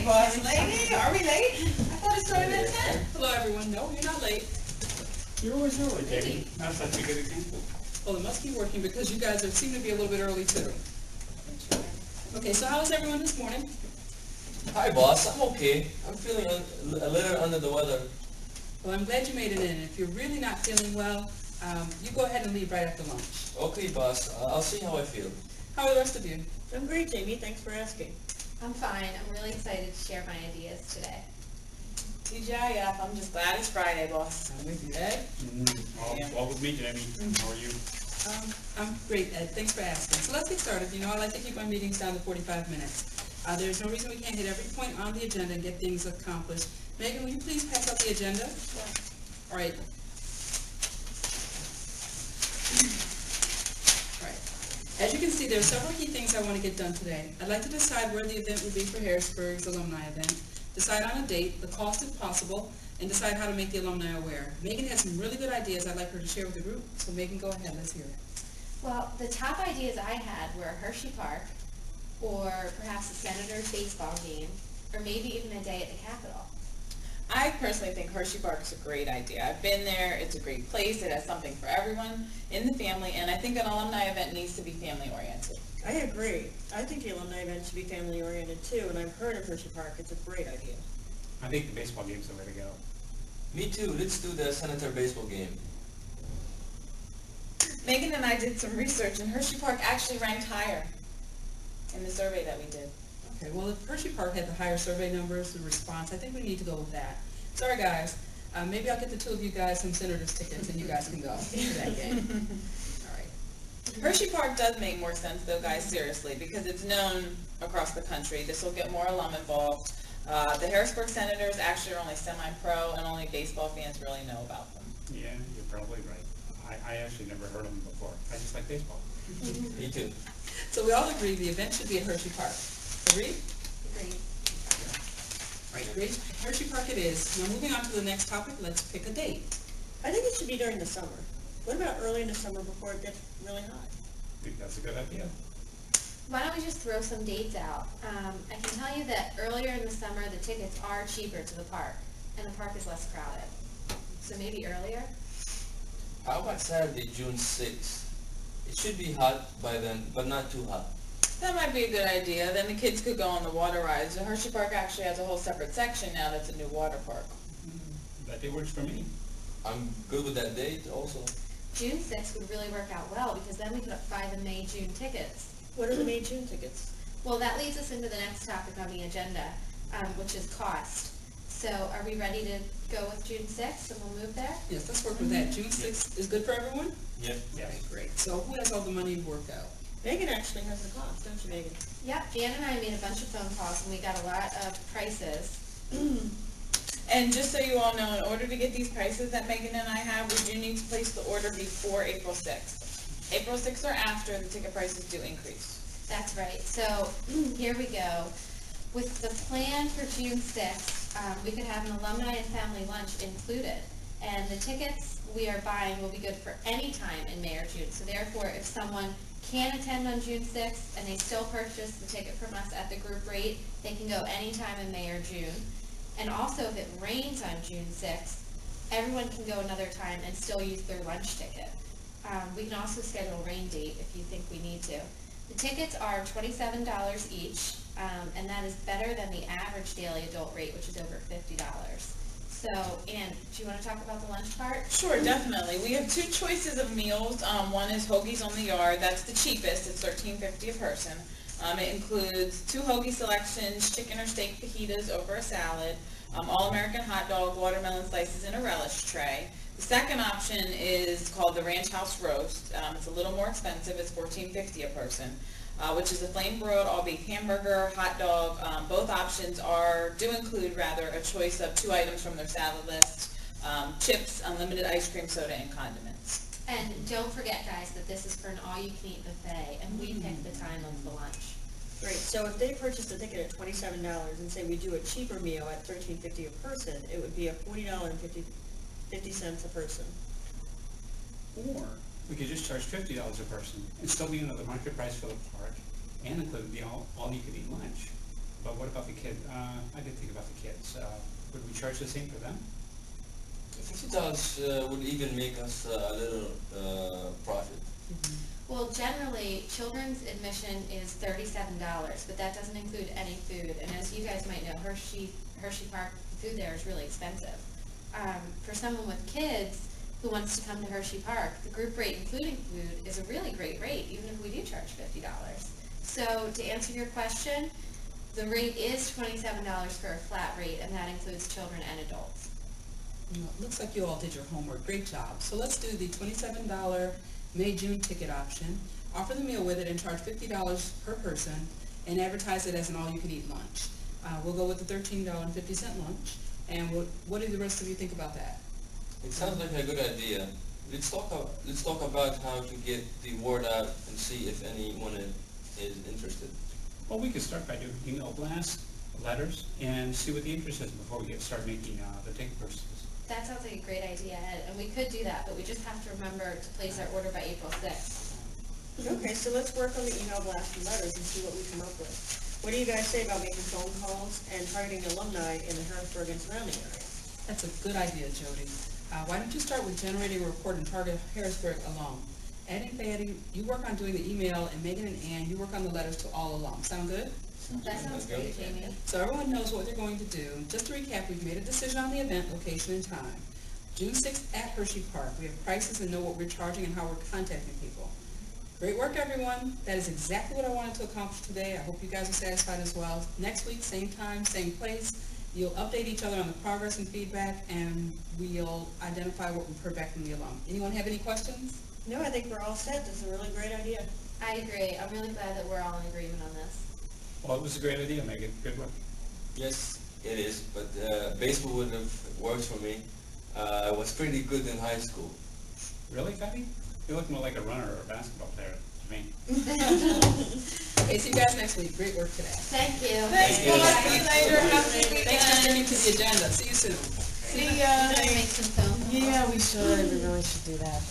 Hey, boss lady, are we late? I thought it started at 10. Hello, everyone. No, you're not late. You're always early, Debbie. That's such a good example. Well, it must be working because you guys seem to be a little bit early, too. Okay, so how is everyone this morning? Hi, boss. I'm okay. I'm feeling a little under the weather. Well, I'm glad you made it in. If you're really not feeling well, you go ahead and leave right after lunch. Okay, boss. I'll see how I feel. How are the rest of you? I'm great, Jamie. Thanks for asking. I'm fine. I'm really excited to share my ideas today. TGIF, I'm just glad it's Friday, boss. I'm with you, Ed. All with me, Debbie. How are you? I'm great, Ed. Thanks for asking. So let's get started. You know, I like to keep my meetings down to 45 minutes. There's no reason we can't hit every point on the agenda and get things accomplished. Megan, will you please pass out the agenda? All right. As you can see, there are several key things I want to get done today. I'd like to decide where the event will be for Harrisburg's alumni event, decide on a date, the cost if possible, and decide how to make the alumni aware. Megan has some really good ideas I'd like her to share with the group, so Megan, go ahead, let's hear it. Well, the top ideas I had were Hershey Park, or perhaps a Senators baseball game, or maybe even a day at the Capitol. I personally think Hershey Park is a great idea. I've been there. It's a great place. It has something for everyone in the family, and I think an alumni event needs to be family-oriented. I agree. I think the alumni event should be family-oriented too, and I've heard of Hershey Park. It's a great idea. I think the baseball game's the way to go. Me too. Let's do the Senator baseball game. Megan and I did some research, and Hershey Park actually ranked higher in the survey that we did. Okay, well, if Hershey Park had the higher survey numbers, the response, I think we need to go with that. Sorry, guys. Maybe I'll get the two of you guys some Senators tickets, and you guys can go to that game. All right. Hershey Park does make more sense, though, guys, seriously, because it's known across the country. This will get more alum involved. The Harrisburg Senators actually are only semi-pro, and only baseball fans really know about them. Yeah, you're probably right. I actually never heard of them before. I just like baseball. Me too. So we all agree the event should be at Hershey Park. Agreed? Agreed. All right, agreed. Hershey Park it is. Now moving on to the next topic, let's pick a date. I think it should be during the summer. What about early in the summer before it gets really hot? I think that's a good idea. Why don't we just throw some dates out? I can tell you that earlier in the summer, the tickets are cheaper to the park, and the park is less crowded. So maybe earlier? How about Saturday, June 6th? It should be hot by then, but not too hot. That might be a good idea. Then the kids could go on the water rides. The Hershey Park actually has a whole separate section now that's a new water park. That day works for me. I'm good with that date also. June 6th would really work out well, because then we could buy the May, June tickets. What are the May, June tickets? Well, that leads us into the next topic on the agenda, which is cost. So are we ready to go with June 6th, and we'll move there? Yes, let's work with that. June 6th is good for everyone? Yep. Yeah. Okay, great. So who has all the money worked out? Megan actually has the cost, don't you, Megan? Yep, Jan and I made a bunch of phone calls, and we got a lot of prices. And just so you all know, in order to get these prices that Megan and I have, we do need to place the order before April 6th. April 6th or after, the ticket prices do increase. That's right. So here we go. With the plan for June 6th, we could have an alumni and family lunch included. And the tickets we are buying will be good for any time in May or June. So therefore, if someone can attend on June 6th and they still purchase the ticket from us at the group rate, they can go anytime in May or June. And also, if it rains on June 6th, everyone can go another time and still use their lunch ticket. We can also schedule a rain date if you think we need to. The tickets are $27 each, and that is better than the average daily adult rate, which is over $50. So, Ann, do you want to talk about the lunch part? Sure, definitely. We have two choices of meals. One is Hoagies on the Yard. That's the cheapest. It's $13.50 a person. It includes 2 hoagie selections, chicken or steak fajitas over a salad, all-American hot dog, watermelon slices, and a relish tray. The second option is called the Ranch House Roast. It's a little more expensive. It's $14.50 a person, which is a flame-broiled all-beef hamburger, hot dog. Both options do include a choice of 2 items from their salad list, chips, unlimited ice cream, soda, and condiments. And don't forget, guys, that this is for an all-you-can-eat buffet, and we pick the time of the lunch. Great, so if they purchase the ticket at $27 and say we do a cheaper meal at $13.50 a person, it would be a $40.50 a person. Or we could just charge $50 a person and still be another market price for the park and include the all-you-could-eat lunch. But what about the kid? I did think about the kids. Would we charge the same for them? $50 would even make us a little profit. Well, generally, children's admission is $37, but that doesn't include any food. And as you guys might know, Hershey Park, food there is really expensive. For someone with kids who wants to come to Hershey Park, the group rate including food is a really great rate, even if we do charge $50. So to answer your question, the rate is $27 for a flat rate, and that includes children and adults. Well, it looks like you all did your homework. Great job. So let's do the $27 May-June ticket option, offer the meal with it, and charge $50 per person, and advertise it as an all-you-can-eat lunch. We'll go with the $13.50 lunch, and what do the rest of you think about that? It sounds like a good idea. Let's talk about how to get the word out and see if anyone is interested. Well, we could start by doing email blasts, letters, and see what the interest is before we start making the ticket purchases. That sounds like a great idea, Ed, and we could do that, but we just have to remember to place our order by April 6th. Okay, so let's work on the email blast and letters and see what we come up with. What do you guys say about making phone calls and targeting alumni in the Harrisburg and surrounding areas? That's a good idea, Jody. Why don't you start with generating a report and target Harrisburg alum? Ed and Fatty, you work on doing the email, and Megan and Ann, you work on the letters to all alums. Sound good? That sounds great, Jamie. So everyone knows what they're going to do. Just to recap, we've made a decision on the event, location, and time. June 6th at Hershey Park. We have prices and know what we're charging and how we're contacting people. Great work, everyone. That is exactly what I wanted to accomplish today. I hope you guys are satisfied as well. Next week, same time, same place. You'll update each other on the progress and feedback, and we'll identify what we've heard back from the alum. Anyone have any questions? No, I think we're all set. This is a really great idea. I agree. I'm really glad that we're all in agreement on this. Well, it was a great idea, Megan. Good work. Yes, it is, but baseball would have worked for me. I was pretty good in high school. Really, Fatty? You look more like a runner or a basketball player to me. Okay, see you guys next week. Great work today. Thank you. Thanks, you. Paul. See you later. Have a good Thanks for bringing weekend. to the agenda. See you soon. See ya. We're gonna make some phone calls. Yeah, we should. We really should do that.